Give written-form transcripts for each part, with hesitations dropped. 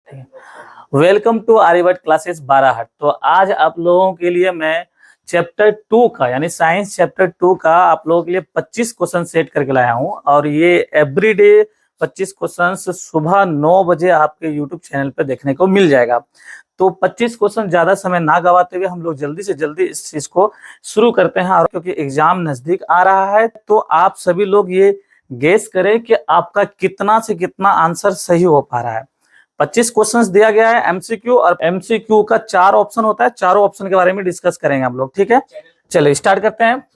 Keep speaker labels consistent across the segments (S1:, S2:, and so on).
S1: Welcome to Aryabhatta classes Barahat. तो आज आप लोगों के लिए मैं चैप्टर 2 का यानी साइंस चैप्टर 2 का आप लोगों के लिए 25 क्वेश्चन सेट करके लाया हूं और ये एवरीडे 25 क्वेश्चन सुबह 9 बजे आपके यूट्यूब चैनल पर देखने को मिल जाएगा। तो 25 क्वेश्चन ज्यादा समय ना गवाते हुए हम लोग जल्दी से जल्दी इस चीज को शुरू करते हैं। और क्योंकि एग्जाम नजदीक आ रहा है तो आप सभी लोग ये गेस करें कि आपका कितना से कितना आंसर सही हो पा रहा है। 25 क्वेश्चंस दिया गया है एमसीक्यू, और एमसीक्यू का 4 ऑप्शन होता है। चारों ऑप्शन के बारे में डिस्कस करेंगे हम लोग, ठीक है। चलिए स्टार्ट करते हैं।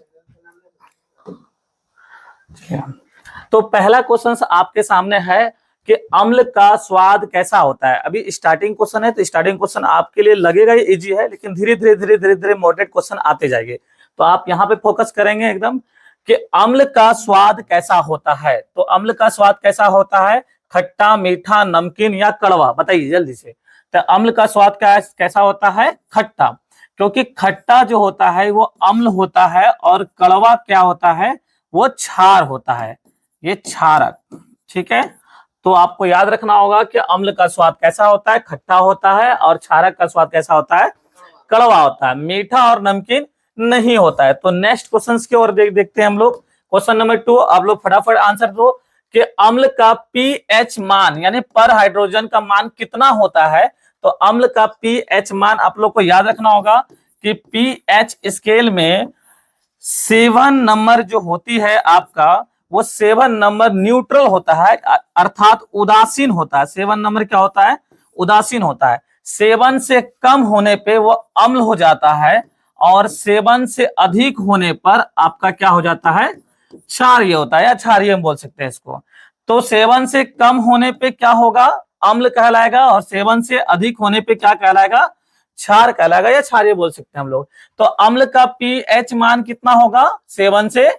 S1: तो पहला क्वेश्चन आपके सामने है कि अम्ल का स्वाद कैसा होता है। अभी स्टार्टिंग क्वेश्चन है तो स्टार्टिंग क्वेश्चन आपके लिए लगेगा ये इजी है, लेकिन धीरे धीरे मॉडरेट क्वेश्चन आते जाएंगे। तो आप यहाँ पे फोकस करेंगे एकदम कि अम्ल का स्वाद कैसा होता है। तो अम्ल का स्वाद कैसा होता है, खट्टा, मीठा, नमकीन या कड़वा, बताइए जल्दी से। तो अम्ल का स्वाद कैसा होता है, खट्टा, क्योंकि खट्टा जो होता है वो अम्ल होता है और कड़वा क्या होता है, वो क्षार होता है, ये क्षारक, ठीक है। तो आपको याद रखना होगा कि अम्ल का स्वाद कैसा होता है, खट्टा होता है, और क्षारक का स्वाद कैसा होता है, कड़वा होता है, मीठा और नमकीन नहीं होता है। तो नेक्स्ट क्वेश्चन की ओर देखते हैं हम लोग। क्वेश्चन नंबर 2, आप लोग फटाफट आंसर दो कि अम्ल का पीएच मान यानी पर हाइड्रोजन का मान कितना होता है। तो अम्ल का पीएच मान आप लोग को याद रखना होगा कि पीएच स्केल में 7 नंबर जो होती है आपका, वो 7 नंबर न्यूट्रल होता है, अर्थात उदासीन होता है। 7 नंबर क्या होता है, उदासीन होता है। 7 से कम होने पे वो अम्ल हो जाता है और 7 से अधिक होने पर आपका क्या हो जाता है, क्षारीय होता है या क्षारीय बोल सकते हैं इसको। तो 7 से कम होने पे क्या होगा, अम्ल कहलाएगा, और 7 से अधिक होने पे क्या कहलाएगा, क्षार कहलाएगा या क्षारीय बोल सकते हैं हम लोग। तो अम्ल का पीएच मान कितना होगा, 7 से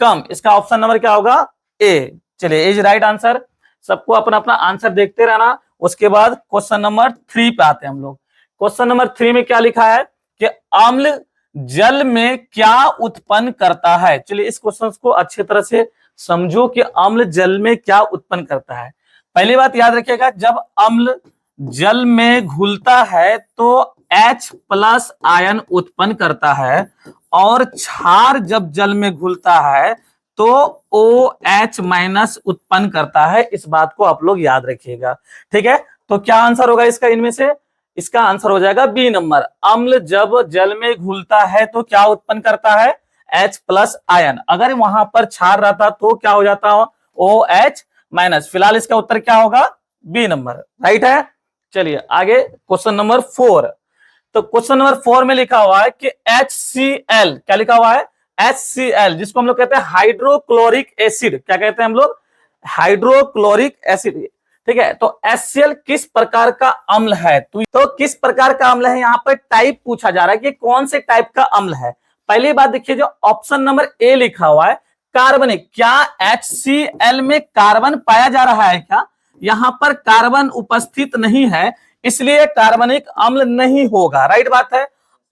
S1: कम। इसका ऑप्शन नंबर क्या होगा, ए। चलिए इज राइट आंसर। सबको अपना अपना आंसर देखते रहना। उसके बाद क्वेश्चन नंबर 3 पे आते हैं हम लोग। क्वेश्चन नंबर 3 में क्या लिखा है कि अम्ल जल में क्या उत्पन्न करता है। चलिए इस क्वेश्चन को अच्छी तरह से समझो कि अम्ल जल में क्या उत्पन्न करता है। पहली बात याद रखिएगा, जब अम्ल जल में घुलता है तो H+ आयन उत्पन्न करता है, और क्षार जब जल में घुलता है तो OH- उत्पन्न करता है। इस बात को आप लोग याद रखिएगा, ठीक है। तो क्या आंसर होगा इसका, इनमें से इसका आंसर हो जाएगा बी नंबर। अम्ल जब जल में घुलता है तो क्या उत्पन्न करता है, H+ आयन। अगर वहां पर क्षार रहता तो क्या हो जाता, OH-। फिलहाल इसका उत्तर क्या होगा, बी नंबर, राइट है। चलिए आगे क्वेश्चन नंबर 4। तो क्वेश्चन नंबर 4 में लिखा हुआ है कि HCl, क्या लिखा हुआ है, HCl, जिसको हम लोग कहते हैं हाइड्रोक्लोरिक एसिड। क्या कहते हैं हम लोग, हाइड्रोक्लोरिक एसिड, ठीक है। तो HCl किस प्रकार का अम्ल है, तो किस प्रकार का अम्ल है, यहाँ पर टाइप पूछा जा रहा है कि कौन से टाइप का अम्ल है। पहली बात देखिए, जो ऑप्शन नंबर ए लिखा हुआ है कार्बनिक, क्या HCl में कार्बन पाया जा रहा है क्या, यहां पर कार्बन उपस्थित नहीं है, इसलिए कार्बनिक अम्ल नहीं होगा, राइट बात है।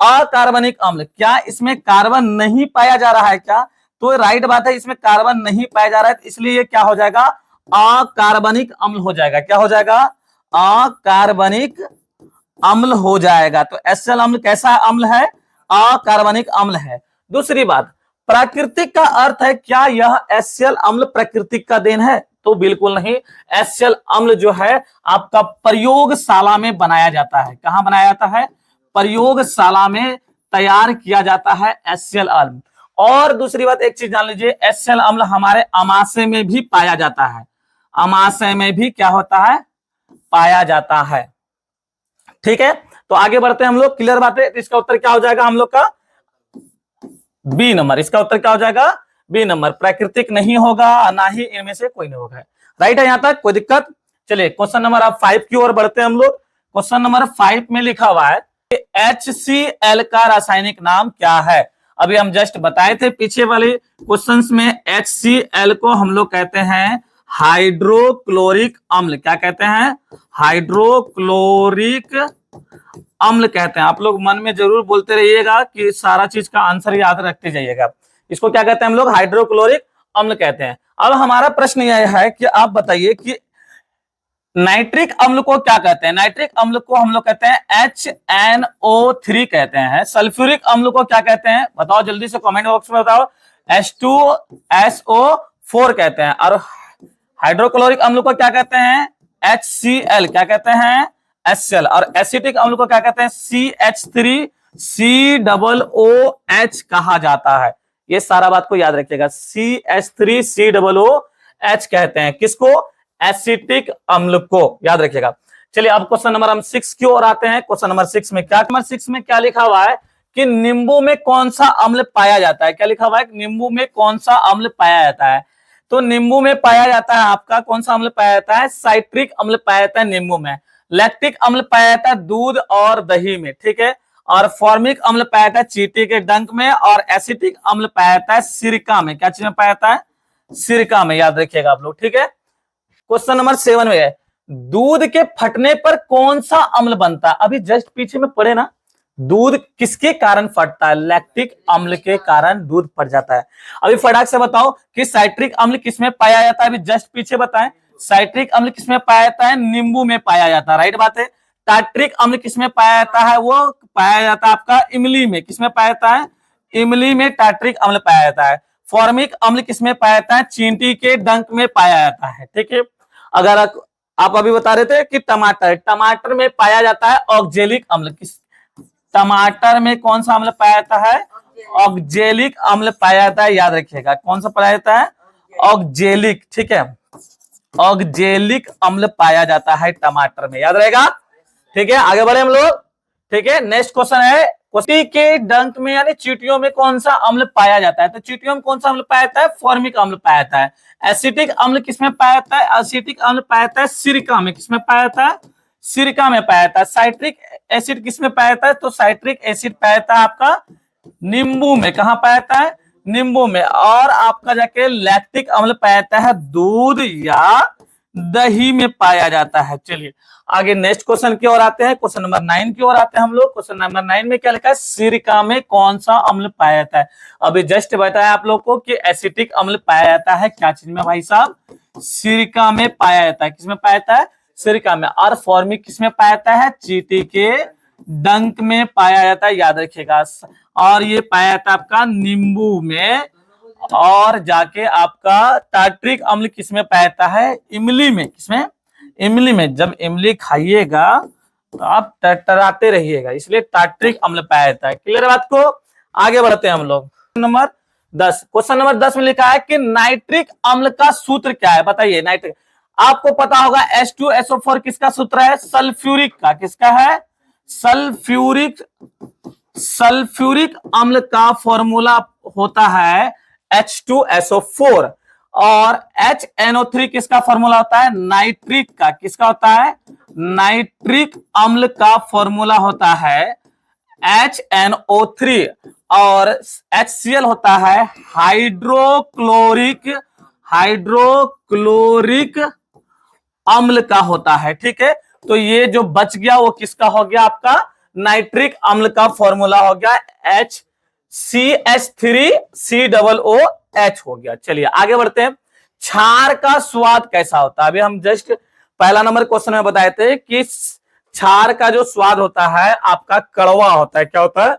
S1: अकार्बनिक अम्ल, क्या इसमें कार्बन नहीं पाया जा रहा है क्या, तो राइट बात है, इसमें कार्बन नहीं पाया जा रहा है, इसलिए ये क्या हो जाएगा, अकार्बनिक अम्ल हो जाएगा। क्या हो जाएगा, अकार्बनिक अम्ल हो जाएगा। तो HCl अम्ल कैसा अम्ल है, अकार्बनिक अम्ल है। दूसरी बात, प्राकृतिक का अर्थ है, क्या यह HCl अम्ल प्राकृतिक का देन है, तो बिल्कुल नहीं। HCl अम्ल जो है आपका प्रयोगशाला में बनाया जाता है। कहां बनाया जाता है, प्रयोगशाला में तैयार किया जाता है HCl अम्ल। और दूसरी बात एक चीज जान लीजिए, HCl अम्ल हमारे अमाशय में भी पाया जाता है, अमाशय में भी क्या होता है, पाया जाता है, ठीक है। तो आगे बढ़ते हैं हम लोग, क्लियर बात है। इसका उत्तर क्या हो जाएगा हम लोग का, बी नंबर। इसका उत्तर क्या हो जाएगा, बी नंबर। प्राकृतिक नहीं होगा, ना ही इनमें से कोई नहीं होगा, राइट है, यहां तक कोई दिक्कत। चलिए क्वेश्चन नंबर अब 5 की ओर बढ़ते हैं हम लोग। क्वेश्चन नंबर 5 में लिखा हुआ है कि HCl का रासायनिक नाम क्या है। अभी हम जस्ट बताए थे पीछे वाले क्वेश्चंस में, HCl को हम लोग कहते हैं हाइड्रोक्लोरिक अम्ल। क्या कहते हैं, हाइड्रोक्लोरिक अम्ल कहते हैं। आप लोग मन में जरूर बोलते रहिएगा कि सारा चीज का आंसर याद रखते जाइएगा। इसको क्या कहते हैं हम लोग, हाइड्रोक्लोरिक अम्ल कहते हैं। अब हमारा प्रश्न यह है कि आप बताइए कि नाइट्रिक अम्ल को क्या कहते हैं? नाइट्रिक अम्ल को हम लोग कहते हैं HNO3 कहते हैं। सल्फ्यूरिक अम्ल को क्या कहते हैं? बताओ जल्दी से कमेंट बॉक्स में बताओ। H2SO4 कहते हैं। और हाइड्रोक्लोरिक अम्ल को क्या कहते हैं? HCl। क्या कहते हैं? HCl। और एसिटिक अम्ल को क्या कहते हैं? CH3COOH कहा जाता है। ये सारा बात को याद रखिएगा। CH3COOH कहते हैं किसको? एसिटिक अम्ल को, याद रखिएगा। चलिए अब क्वेश्चन नंबर हम 6 की ओर आते हैं। क्वेश्चन नंबर 6 में क्या लिखा हुआ है कि नींबू में कौन सा अम्ल पाया जाता है? क्या लिखा हुआ है? नींबू में कौन सा अम्ल पाया जाता है? तो नींबू में पाया जाता है आपका कौन सा अम्ल पाया जाता है? साइट्रिक अम्ल पाया जाता है नींबू में। लैक्टिक अम्ल पाया जाता है दूध और दही में, ठीक है। और फॉर्मिक अम्ल पाया जाता है चींटी के डंक में। और एसिटिक अम्ल पाया जाता है सिरका में। क्या चीज में पाया जाता है? सिरका में, याद रखिएगा आप लोग, ठीक है। क्वेश्चन नंबर 7 में है, दूध के फटने पर कौन सा अम्ल बनता है? अभी जस्ट पीछे में पढ़े ना, दूध किसके कारण फटता है? लैक्टिक अम्ल के कारण दूध फट जाता है। अभी फटाक से बताओ कि साइट्रिक अम्ल किसमें पाया जाता है? अभी जस्ट पीछे बताएं। साइट्रिक अम्ल किसमें पाया जाता है? नींबू में पाया जाता है, राइट बात है। टार्ट्रिक अम्ल किसमें पाया जाता है? वो पाया जाता है आपका इमली में। किसमें पाया जाता है? इमली में टार्ट्रिक अम्ल पाया जाता है। फॉर्मिक अम्ल किसमें पाया जाता है? चींटी के डंक में पाया जाता है, ठीक है। अगर आप अभी बता रहे थे कि टमाटर में पाया जाता है ऑक्जेलिक अम्ल। किस टमाटर में कौन सा अम्ल पाया जाता है? ऑक्जेलिक अम्ल पाया जाता है, याद रखिएगा। कौन सा पाया जाता है? ऑक्जेलिक, ठीक है। ऑक्जेलिक अम्ल पाया जाता है टमाटर में, याद रहेगा, ठीक है। आगे बढ़े हम लोग, ठीक है। नेक्स्ट क्वेश्चन है, चींटी के डंक में यानी चींटियों में कौन सा अम्ल पाया जाता है? तो चींटियों में कौन सा अम्ल पाया जाता है? फॉर्मिक अम्ल पाया जाता है। एसिटिक अम्ल किसमें पाया जाता है? एसिटिक अम्ल पाया जाता है सिरका में। किसमें पाया जाता है? सिरका में पाया जाता है। साइट्रिक एसिड किसमें पाया जाता है? तो साइट्रिक एसिड पाया जाता है आपका नींबू में। कहां पाया जाता है? नींबू में। और आपका जाके लैक्टिक अम्ल पाया जाता है दूध या दही में पाया जाता है। चलिए आगे नेक्स्ट क्वेश्चन की ओर आते हैं। क्वेश्चन नंबर 9 की ओर आते हैं हम लोग। क्वेश्चन नंबर 9 में क्या लिखा है? सिरका में कौन सा अम्ल पाया जाता है? अभी जस्ट बताया आप लोग को कि एसिटिक अम्ल पाया जाता है क्या चीज में भाई साहब? सिरका में पाया जाता है। किसमें पाया जाता है? सिरका में। और फॉर्मिक किसमें पाया जाता है? चींटी के डंक में पाया जाता है, याद रखिएगा। और ये पाया जाता है आपका नींबू में। और जाके आपका टार्ट्रिक अम्ल किसमें पाया जाता है? इमली में। किसमें? इमली में। जब इमली खाइएगा तो आप टरटराते रहिएगा, इसलिए टार्ट्रिक अम्ल पाया जाता है। क्लियर बात को? आगे बढ़ते हैं हम लोग। नंबर 10, क्वेश्चन नंबर 10 में लिखा है कि नाइट्रिक अम्ल का सूत्र क्या है? बताइए। नाइट्रिक, आपको पता होगा H2SO4 किसका सूत्र है? सल्फ्यूरिक का। किसका है? सल्फ्यूरिक अम्ल का फॉर्मूला होता है H2SO4। और HNO3 किसका फॉर्मूला होता है? नाइट्रिक का। किसका होता है? नाइट्रिक अम्ल का फॉर्मूला होता है HNO3। और HCl होता है हाइड्रोक्लोरिक अम्ल का होता है, ठीक है। तो ये जो बच गया वो किसका हो गया? आपका नाइट्रिक अम्ल का फॉर्मूला हो गया CH3COOH हो गया। चलिए आगे बढ़ते हैं। क्षार का स्वाद कैसा होता है? अभी हम जस्ट पहला नंबर क्वेश्चन में बताए थे कि क्षार का जो स्वाद होता है आपका कड़वा होता है। क्या होता है?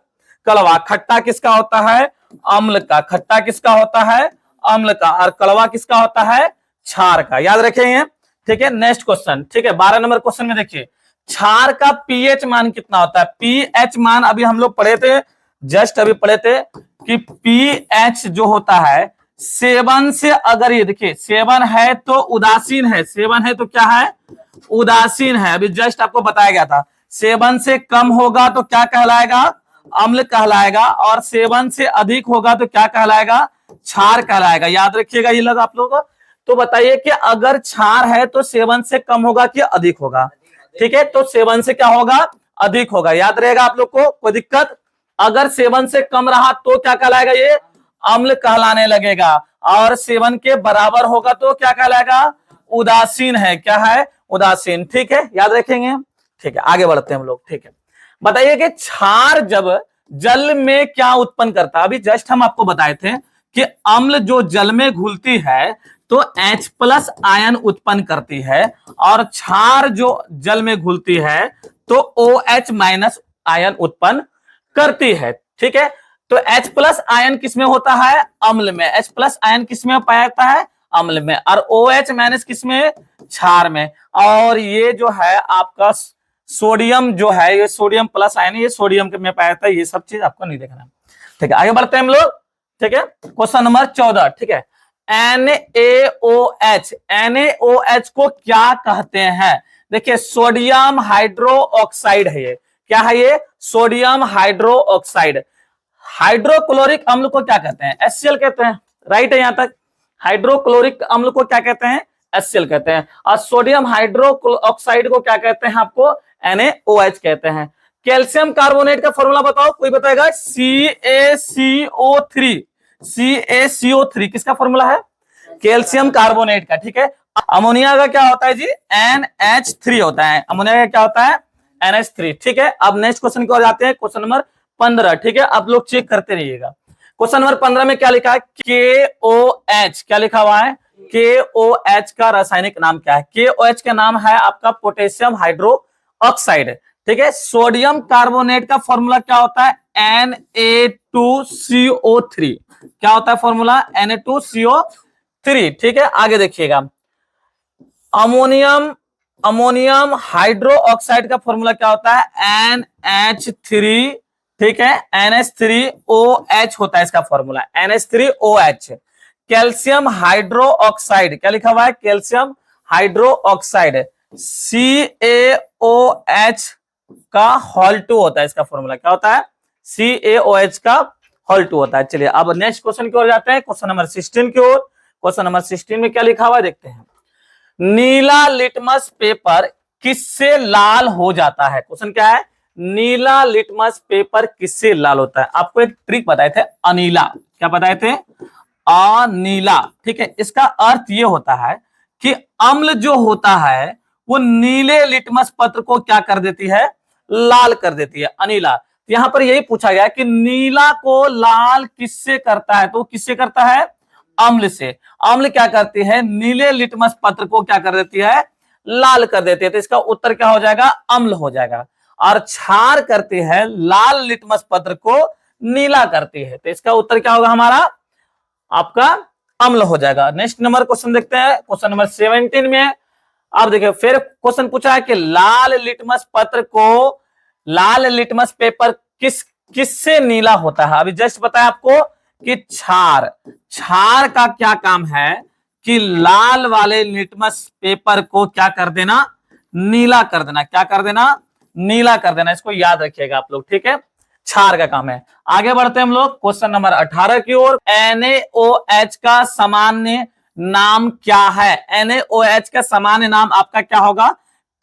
S1: कड़वा। खट्टा किसका होता है? अम्ल का। खट्टा किसका होता है? अम्ल का। और कड़वा किसका होता है? क्षार का। याद रखेंगे, ठीक है। नेक्स्ट क्वेश्चन, ठीक है। 12 नंबर क्वेश्चन में देखिए, क्षार का पीएच मान कितना होता है? पीएच मान अभी हम लोग पढ़े थे, जस्ट अभी पढ़े थे कि पीएच जो होता है 7 से, अगर ये देखिए 7 है तो उदासीन है। 7 है तो क्या है? उदासीन है। अभी जस्ट आपको बताया गया था। 7 से कम होगा तो क्या कहलाएगा? अम्ल कहलाएगा। और 7 से अधिक होगा तो क्या कहलाएगा? क्षार कहलाएगा। याद रखिएगा ये लोग आप लोग। तो बताइए कि अगर क्षार है तो 7 से कम होगा कि अधिक होगा? ठीक है, तो 7 से क्या होगा? अधिक होगा। याद रहेगा आप लोग को, कोई दिक्कत? अगर 7 से कम रहा तो क्या कहलाएगा? ये अम्ल कहलाने लगेगा। और 7 के बराबर होगा तो क्या कहलाएगा? उदासीन है। क्या है? उदासीन। ठीक है, याद रखेंगे। ठीक है, आगे बढ़ते हैं हम लोग। ठीक है, बताइए कि क्षार जब जल में क्या उत्पन्न करता है? अभी जस्ट हम आपको बताए थे कि अम्ल जो जल में घुलती है तो H प्लस आयन उत्पन्न करती है, और क्षार जो जल में घुलती है तो OH माइनस आयन उत्पन्न करती है। ठीक है, तो H प्लस आयन किसमें होता है? अम्ल में। H प्लस आयन किसमें पाया जाता है? अम्ल में। और OH माइनस किसमें? क्षार में। और ये जो है आपका सोडियम जो है, ये सोडियम प्लस आयन, ये सोडियम में पाया जाता है। ये सब चीज आपको नहीं देखना। ठीक है, आगे बढ़ते हैं हम लोग। ठीक है, क्वेश्चन नंबर 14। ठीक है, NaOH, NaOH को क्या कहते हैं? देखिए, सोडियम हाइड्रो ऑक्साइड है। ये क्या है? ये सोडियम हाइड्रो ऑक्साइड। हाइड्रोक्लोरिक अम्ल को क्या कहते हैं? HCl कहते हैं। राइट है यहां तक। हाइड्रोक्लोरिक अम्ल को क्या कहते हैं? HCl कहते हैं। और सोडियम हाइड्रो ऑक्साइड को क्या कहते हैं? आपको NaOH कहते हैं। कैल्शियम कार्बोनेट का फॉर्मूला बताओ, कोई बताएगा? CaCO3। CaCO3 किसका फॉर्मूला है? कैल्शियम कार्बोनेट का। ठीक है, अमोनिया का क्या होता है जी? NH3 होता है। अमोनिया का क्या होता है? NH3। ठीक है, अब नेक्स्ट क्वेश्चन की ओर जाते हैं, क्वेश्चन नंबर 15। ठीक है, आप लोग चेक करते रहिएगा। क्वेश्चन नंबर 15 में क्या लिखा है? KOH। क्या लिखा हुआ है? KOH का रासायनिक नाम क्या है? KOH का नाम है आपका पोटेशियम हाइड्रो ऑक्साइड। ठीक है, सोडियम कार्बोनेट का फॉर्मूला क्या होता है? Na2CO3। क्या होता है फॉर्मूला? Na2CO3। ठीक है, आगे देखिएगा। अमोनियम हाइड्रो ऑक्साइड का फॉर्मूला क्या होता है? NH3। ठीक है, NH3OH होता है इसका formula, NH3OH। Calcium hydro oxide क्या लिखा हुआ है? कैल्शियम हाइड्रो ऑक्साइड CaOH का होल 2 होता है। इसका फॉर्मूला क्या होता है? CaOH का होल 2 होता है। चलिए, अब नेक्स्ट क्वेश्चन की ओर जाते हैं, क्वेश्चन नंबर 16 की ओर। क्वेश्चन नंबर 16 में क्या लिखा हुआ है देखते हैं। नीला लिटमस पेपर किससे लाल हो जाता है? क्वेश्चन क्या है? नीला लिटमस पेपर किससे लाल होता है? आपको एक ट्रिक बताए थे, अनीला। क्या बताए थे? अनीला। ठीक है, इसका अर्थ ये होता है कि अम्ल जो होता है वो नीले लिटमस पत्र को क्या कर देती है? लाल कर देती है, अनीला। यहां पर यही पूछा गया कि नीला को लाल किससे करता है? तो किससे करता है? अम्ल से। अम्ल क्या करती है? नीले लिटमस पत्र को क्या कर देती है? लाल कर देती है। तो इसका उत्तर क्या हो जाएगा? अम्ल हो जाएगा। और क्षार करती है लाल लिटमस पत्र को नीला करती है। तो इसका उत्तर क्या होगा हमारा? आपका अम्ल हो जाएगा। नेक्स्ट नंबर क्वेश्चन देखते हैं, क्वेश्चन नंबर 17 में। अब देखिए, फिर क्वेश्चन पूछा है कि लाल लिटमस पेपर किससे नीला होता है? अभी जस्ट बताया आपको कि क्षार का क्या काम है कि लाल वाले लिटमस पेपर को क्या कर देना? नीला कर देना। क्या कर देना? नीला कर देना। इसको याद रखिएगा आप लोग। ठीक है, क्षार का काम है। आगे बढ़ते हैं हम लोग क्वेश्चन नंबर 18 की ओर। NaOH का सामान्य नाम क्या है? NaOH का सामान्य नाम आपका क्या होगा?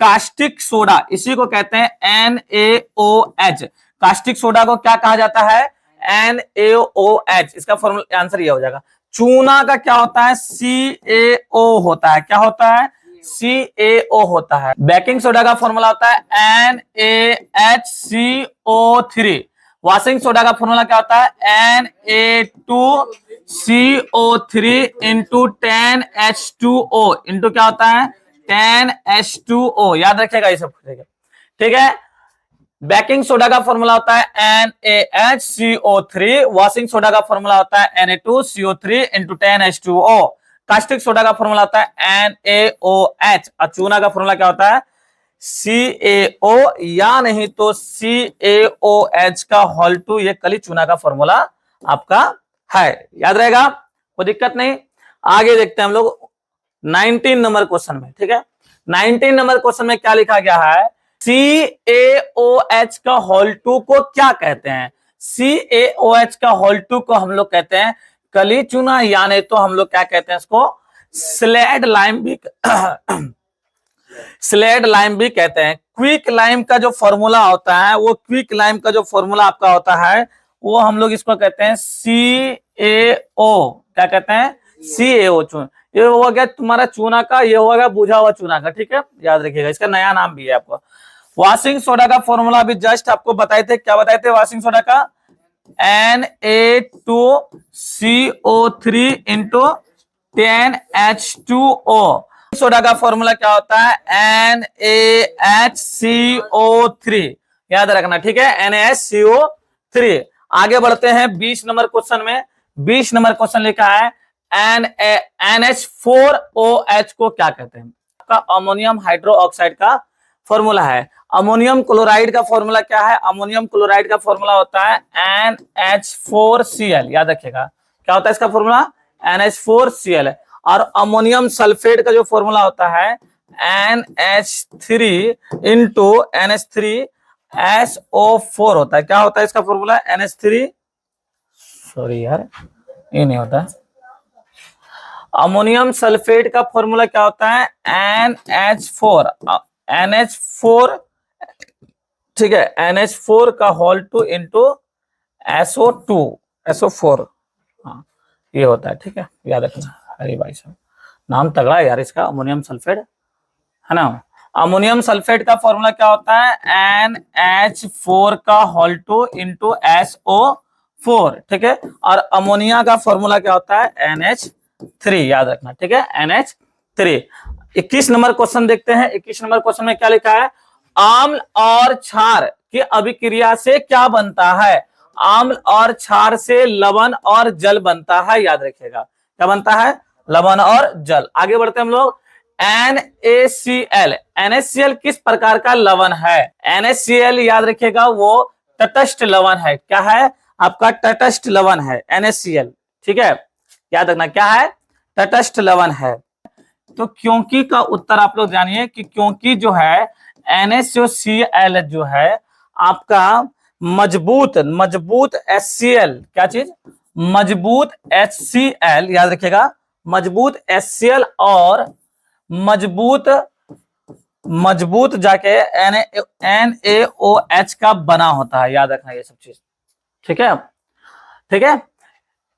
S1: Caustic soda. इसी को कहते हैं NaOH। कास्टिक सोडा को क्या कहा जाता है? NaOH। इसका फॉर्मूला आंसर ये हो जाएगा। चूना का क्या होता है? CaO होता है। क्या होता है? CaO होता है। बेकिंग सोडा का फॉर्मूला होता है NaHCO3। वॉशिंग सोडा का फॉर्मूला क्या होता है? Na2CO3 इंटू 10H2O इंटू क्या होता है? 10H2O। याद रखिएगा ये सब। ठीक है, बेकिंग सोडा का फॉर्मूला होता है NaHCO3। वॉशिंग सोडा का फॉर्मूला होता है Na2CO3 into 10H2O। Caustic soda का फॉर्मूला होता है NaOH। और चूना का फॉर्मूला क्या होता है? CaO, या नहीं तो CaOH का होल 2। ये कली चूना का फॉर्मूला आपका है, याद रहेगा, कोई दिक्कत नहीं। आगे देखते हैं हम लोग 19 नंबर क्वेश्चन में। ठीक है, 19 नंबर क्वेश्चन में क्या लिखा गया है? CaOH का होल 2 को क्या कहते हैं? CaOH का होल 2 को हम लोग कहते हैं कली चूना, या नहीं तो हम लोग क्या कहते हैं इसको? स्लेड लाइम भी स्लेड लाइम भी कहते हैं। क्विक लाइम का जो फॉर्मूला होता है, वो क्विक लाइम का जो फॉर्मूला आपका होता है, वो हम लोग इसको कहते हैं CaO। क्या कहते हैं? CaO। चूना, ये हो गया तुम्हारा चूना का, ये हो गया बुझा हुआ चूना का। ठीक है, याद रखिएगा, इसका नया नाम भी है आपको। वॉशिंग सोडा का फॉर्मूला भी जस्ट आपको बताए थे। क्या बताए थे वॉशिंग सोडा का? Na2CO3 into 10H2O। सोडा का फॉर्मूला क्या होता है? NaHCO3, याद रखना, ठीक है, NaHCO3। आगे बढ़ते हैं 20 नंबर क्वेश्चन में। 20 नंबर क्वेश्चन लिखा है NH4OH को क्या कहते हैं? का अमोनियम हाइड्रोक्साइड का फॉर्मूला है। अमोनियम क्लोराइड का फॉर्मूला क्या है? अमोनियम क्लोराइड का फॉर्मूला होता है NH4Cl, याद रखिएगा। क्या होता है इसका फॉर्मूला? NH4Cl। और अमोनियम सल्फेट का जो फॉर्मूला होता है NH3 इंटू NH3SO4 होता है। क्या होता है इसका फॉर्मूला? NH3, सॉरी यार ये नहीं होता। अमोनियम सल्फेट का फॉर्मूला क्या होता है? NH4, ठीक है, NH4 का होल 2 इंटू SO4, हाँ ये होता है, ठीक है, याद रखना। अरे भाई साहब नाम तगड़ा है यार इसका, अमोनियम सल्फेट, है ना। अमोनियम सल्फेट का फॉर्मूला क्या होता है? NH4 का होल 2 इंटू SO4, ठीक है। और अमोनिया का फॉर्मूला क्या होता है? NH3, याद रखना, ठीक है, NH3। 21 नंबर क्वेश्चन देखते हैं। 21 नंबर क्वेश्चन में क्या लिखा है? आम्ल और क्षार की अभिक्रिया से क्या बनता है? आम्ल और क्षार से लवण और जल बनता है, याद रखिएगा। क्या बनता है? लवण और जल। आगे बढ़ते हैं हम लोग। NaCl, NaCl किस प्रकार का लवण है? NaCl याद रखिएगा वो तटस्थ लवण है। क्या है? आपका तटस्थ लवण है NaCl, ठीक है, याद रखना। क्या है? तटस्थ लवण है। तो क्योंकि का उत्तर आप लोग जानिए कि क्योंकि जो है NaCl जो है आपका मजबूत HCl, क्या चीज? मजबूत HCl, याद रखिएगा, मजबूत HCl और मजबूत जाके NaOH का बना होता है, याद रखना ये सब चीज, ठीक है, ठीक है।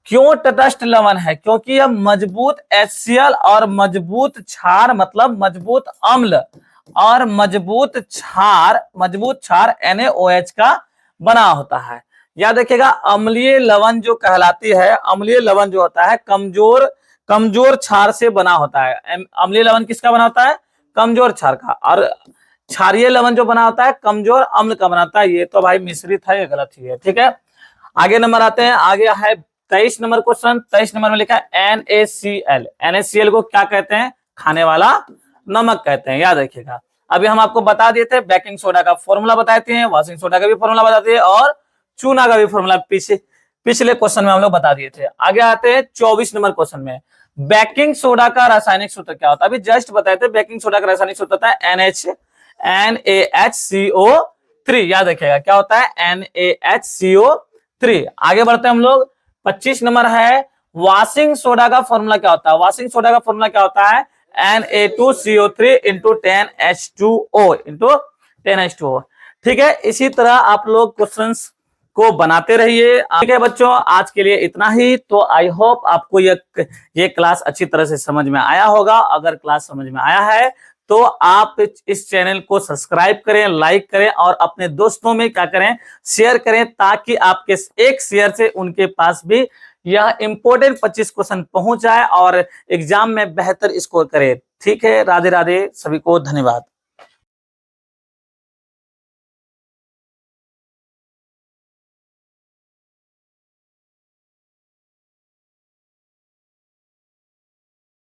S1: क्यों तटस्थ लवण है? क्योंकि यह मजबूत HCl और मजबूत क्षार, मतलब मजबूत अम्ल और मजबूत क्षार NaOH का बना होता है, याद रखिएगा। अम्लीय लवण जो कहलाती है, अम्लीय लवण जो होता है कमजोर क्षार से बना होता है। अम्लीय लवण किसका बना होता है? कमजोर क्षार का। और क्षारीय लवण जो बना होता है कमजोर अम्ल का बनाता है। ये तो भाई मिश्रित है, ये गलत ही है, ठीक है। आगे नंबर आते हैं। आगे है 23 नंबर क्वेश्चन। 23 नंबर में लिखा है NaCl। NaCl को क्या कहते हैं? खाने वाला नमक कहते हैं, याद रखिएगा। अभी हम आपको बता दिए थे, बेकिंग सोडा का फॉर्मूला बताते हैं, वॉशिंग सोडा का भी फॉर्मूला बताते हैं और चूना का भी फॉर्मूला पिछले क्वेश्चन में हम लोग बता दिए थे। आगे आते हैं 24 नंबर क्वेश्चन में। बेकिंग सोडा का रासायनिक सूत्र क्या होता है? अभी जस्ट बताए थे, बेकिंग सोडा का रासायनिक सूत्र होता है NaHCO3, याद रखिएगा। क्या होता है? NaHCO3। आगे बढ़ते हैं हम लोग। 25 नंबर है वॉशिंग सोडा का फॉर्मूला क्या होता है? वॉशिंग सोडा का फॉर्मूला क्या होता है? Na2CO3 इंटू 10H2O, ठीक है। इसी तरह आप लोग क्वेश्चंस को बनाते रहिए, ठीक है बच्चों। आज के लिए इतना ही। तो आई होप आपको ये क्लास अच्छी तरह से समझ में आया होगा। अगर क्लास समझ में आया है तो आप इस चैनल को सब्सक्राइब करें, लाइक करें और अपने दोस्तों में क्या करें? शेयर करें, ताकि आपके एक शेयर से उनके पास भी यह इंपॉर्टेंट 25 क्वेश्चन पहुंच जाए और एग्जाम में बेहतर स्कोर करे। ठीक है, राधे राधे, सभी को धन्यवाद।